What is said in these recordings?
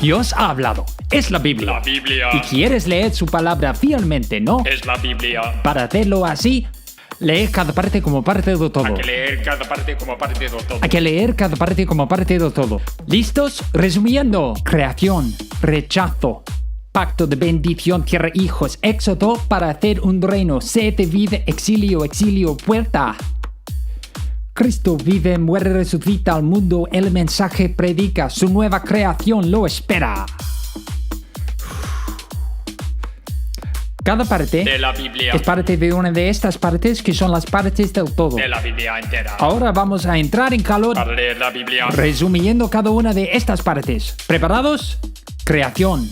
Dios ha hablado. Es la Biblia. La Biblia Y quieres leer su palabra fielmente, ¿no? es la Biblia. Para hacerlo así, lee cada parte como parte de todo. Hay que leer cada parte como parte de todo. Hay que leer cada parte como parte de todo. ¿Listos? Resumiendo. Creación, rechazo, pacto de bendición, tierra, hijos, éxodo para hacer un reino, sed de vida, exilio, exilio, puerta. Cristo vive, muere, resucita al mundo, el mensaje predica, su nueva creación lo espera. Cada parte De la Biblia. es parte de una de estas partes que son las partes del todo. De la Biblia entera. Ahora vamos a entrar en calor Para leer la Biblia. resumiendo cada una de estas partes. ¿Preparados? Creación.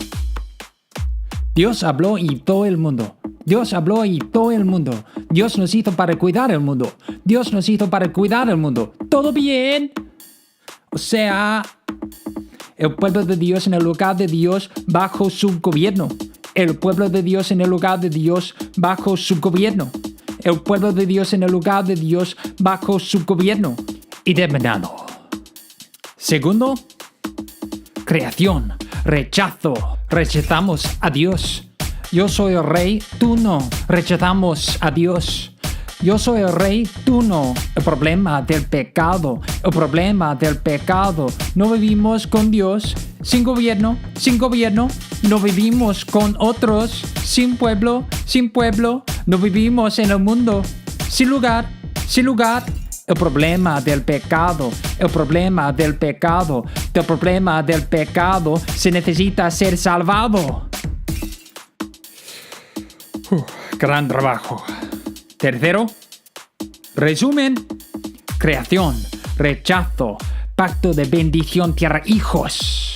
Dios habló y todo el mundo. Dios habló y todo el mundo. Dios nos hizo para cuidar el mundo. Dios nos hizo para cuidar el mundo. ¿Todo bien? O sea, el pueblo de Dios en el lugar de Dios bajo su gobierno. El pueblo de Dios en el lugar de Dios bajo su gobierno. El pueblo de Dios en el lugar de Dios bajo su gobierno. Y terminado. Segundo, creación, rechazo. Rechazamos a Dios. Yo soy el rey, tú no. Rechazamos a Dios. Yo soy el rey, tú no. El problema del pecado. El problema del pecado. No vivimos con Dios sin gobierno, sin gobierno. No vivimos con otros sin pueblo, sin pueblo. No vivimos en el mundo sin lugar, sin lugar. El problema del pecado, el problema del pecado, el problema del pecado se necesita ser salvado. Gran trabajo. Tercero, resumen, creación, rechazo, pacto de bendición, tierra, hijos.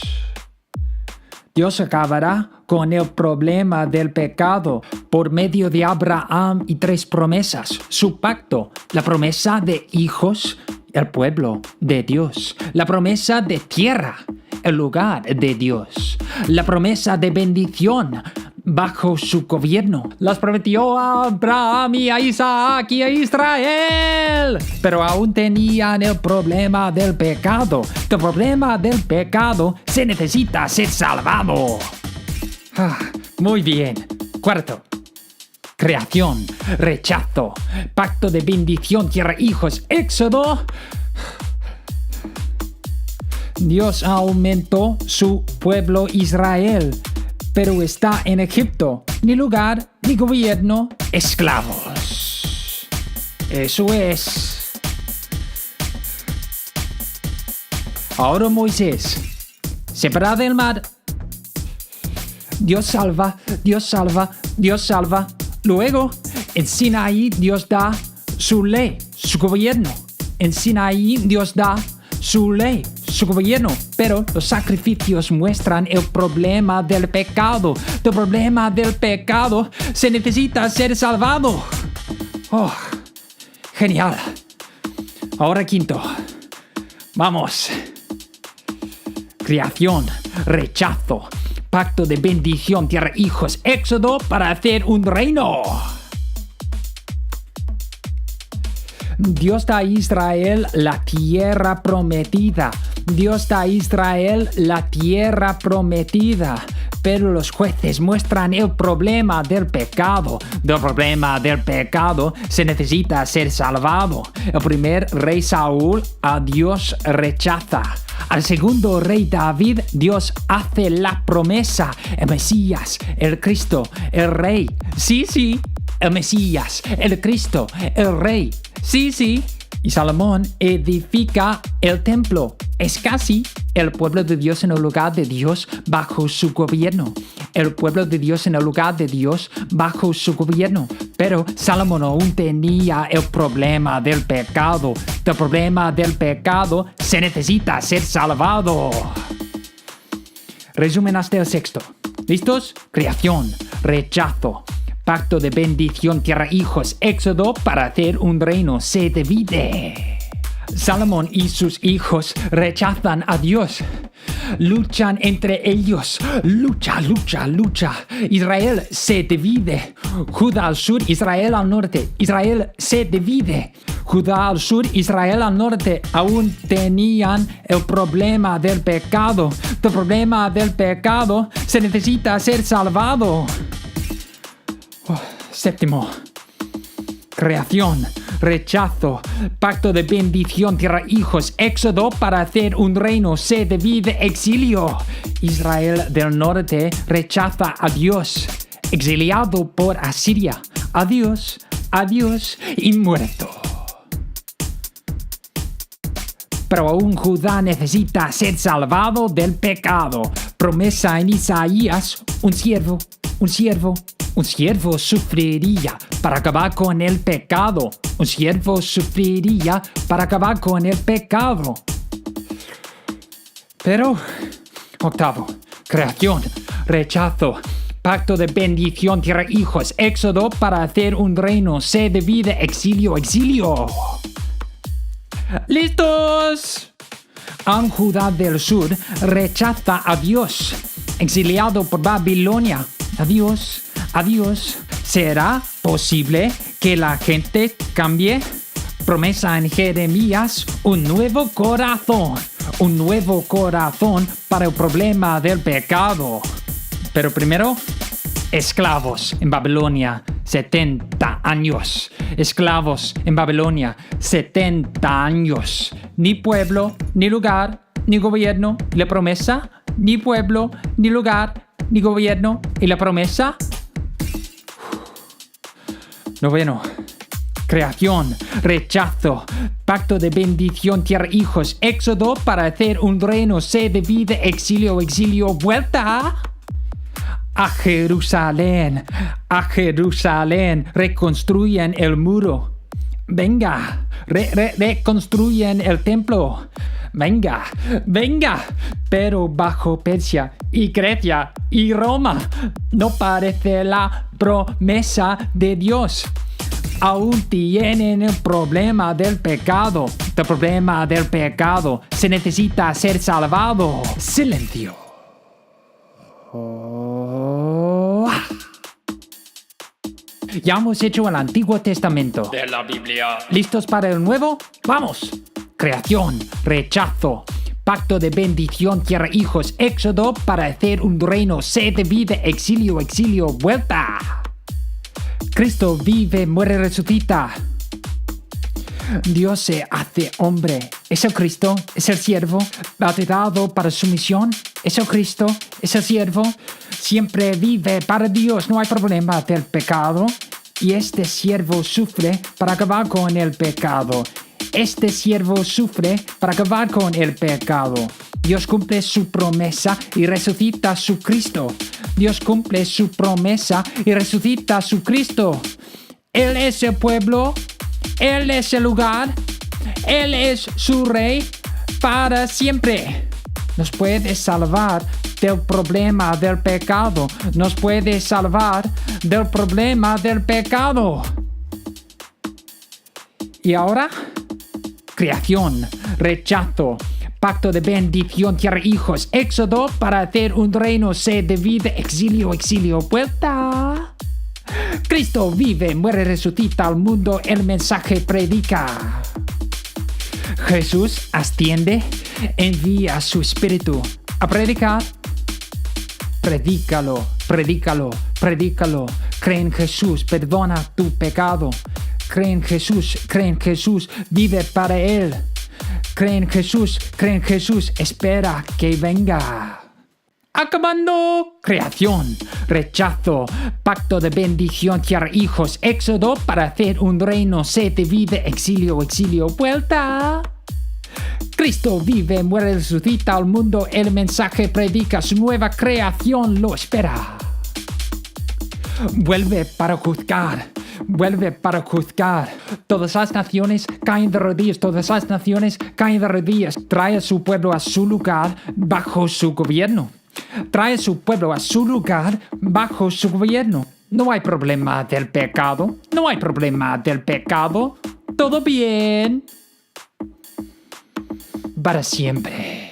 Dios acabará con el problema del pecado por medio de Abraham y 3 promesas. Su pacto, la promesa de hijos, el pueblo de Dios. La promesa de tierra, el lugar de Dios. La promesa de bendición bajo su gobierno. Las prometió a Abraham y a Isaac y a Israel. Pero aún tenían el problema del pecado. El problema del pecado se necesita ser salvado. Muy bien. Cuarto. Creación, rechazo, pacto de bendición, tierra, hijos, éxodo. Dios aumentó su pueblo Israel, pero está en Egipto, ni lugar, ni gobierno, esclavos. Eso es. Ahora Moisés, separado del mar. Dios salva, Dios salva, Dios salva. Luego, en Sinaí, Dios da su ley, su gobierno. En Sinaí, Dios da su ley, su gobierno. Pero los sacrificios muestran el problema del pecado. El problema del pecado se necesita ser salvado. Oh, genial. Ahora quinto. Vamos. Creación, rechazo, pacto de bendición, tierra, hijos, éxodo para hacer un reino. Dios da a Israel la tierra prometida. Dios da a Israel la tierra prometida. Pero los jueces muestran el problema del pecado. Del problema del pecado se necesita ser salvado. El primer rey Saúl a Dios rechaza. Al segundo rey David, Dios hace la promesa. El Mesías, el Cristo, el Rey. Sí, sí, el Mesías, el Cristo, el Rey. Sí, sí. Y Salomón edifica el templo. Es casi el pueblo de Dios en el lugar de Dios bajo su gobierno. El pueblo de Dios en el lugar de Dios bajo su gobierno. Pero Salomón aún tenía el problema del pecado. El problema del pecado se necesita ser salvado. Resumen hasta el sexto. ¿Listos? Creación, rechazo, pacto de bendición, tierra, hijos, éxodo para hacer un reino, se divide. Salomón y sus hijos rechazan a Dios. Luchan entre ellos. Lucha, lucha, lucha. Israel se divide. Judá al sur, Israel al norte. Israel se divide. Judá al sur, Israel al norte. Aún tenían el problema del pecado. El problema del pecado se necesita ser salvado. Séptimo. Creación, rechazo, pacto de bendición, tierra, hijos, éxodo para hacer un reino, sed de vida, exilio. Israel del norte rechaza a Dios, exiliado por Asiria. Adiós, adiós y muerto. Pero aún Judá necesita ser salvado del pecado. Promesa en Isaías, un siervo sufriría para acabar con el pecado. Un siervo sufriría para acabar con el pecado. Pero, octavo, creación, rechazo, pacto de bendición, tierra, hijos, éxodo para hacer un reino, sed de vida, exilio, exilio. ¡Listos! Aun Judá del sur rechaza a Dios, exiliado por Babilonia. Adiós, adiós. ¿Será posible que la gente cambie? Promesa en Jeremías, un nuevo corazón para el problema del pecado. Pero primero, esclavos en Babilonia, 70 años. Esclavos en Babilonia, 70 años. Ni pueblo, ni lugar, ni gobierno. ¿Y la promesa? Ni pueblo, ni lugar, ni gobierno. ¿Y la promesa? Noveno. Creación, rechazo, pacto de bendición, tierra, hijos, éxodo para hacer un reino, sed de vida, exilio, exilio, vuelta a Jerusalén, reconstruyen el muro. Venga, reconstruyen el templo. Venga, pero bajo Persia y Grecia y Roma no parece la promesa de Dios. Aún tienen el problema del pecado. El problema del pecado se necesita ser salvado. Silencio. Ya hemos hecho el Antiguo Testamento. De la Biblia. ¿Listos para el Nuevo? ¡Vamos! Creación, rechazo, pacto de bendición, tierra, hijos, éxodo para hacer un reino, sed de vida, exilio, exilio, vuelta. Cristo vive, muere, resucita. Dios se hace hombre. ¿Es el Cristo? ¿Es el siervo? ¿Bautizado para su misión? ¿Es el Cristo? ¿Es el siervo? Siempre vive para Dios. No hay problema del pecado. Y este siervo sufre para acabar con el pecado. Este siervo sufre para acabar con el pecado. Dios cumple su promesa y resucita a su Cristo. Dios cumple su promesa y resucita a su Cristo. Él es el pueblo. Él es el lugar. Él es su rey para siempre. Nos puede salvar del problema del pecado. Nos puede salvar del problema del pecado. Y ahora, creación, rechazo, pacto de bendición, tierra, hijos, éxodo para hacer un reino, sed de vida, exilio, exilio, vuelta. Cristo vive, muere, resucita al mundo, el mensaje predica. Jesús asciende, envía su espíritu a predicar. Predícalo, predícalo, predícalo. Cree en Jesús, perdona tu pecado. Cree en Jesús, vive para Él. Cree en Jesús, espera que venga. Acabando, creación, rechazo, pacto de bendición, tierra, hijos, éxodo para hacer un reino, sed de vida, exilio, exilio, vuelta. Cristo vive, muere, resucita al mundo, el mensaje predica, su nueva creación lo espera. Vuelve para juzgar. Vuelve para juzgar. Todas las naciones caen de rodillas. Todas las naciones caen de rodillas. Trae a su pueblo a su lugar bajo su gobierno. Trae a su pueblo a su lugar bajo su gobierno. No hay problema del pecado. No hay problema del pecado. Todo bien. Para siempre.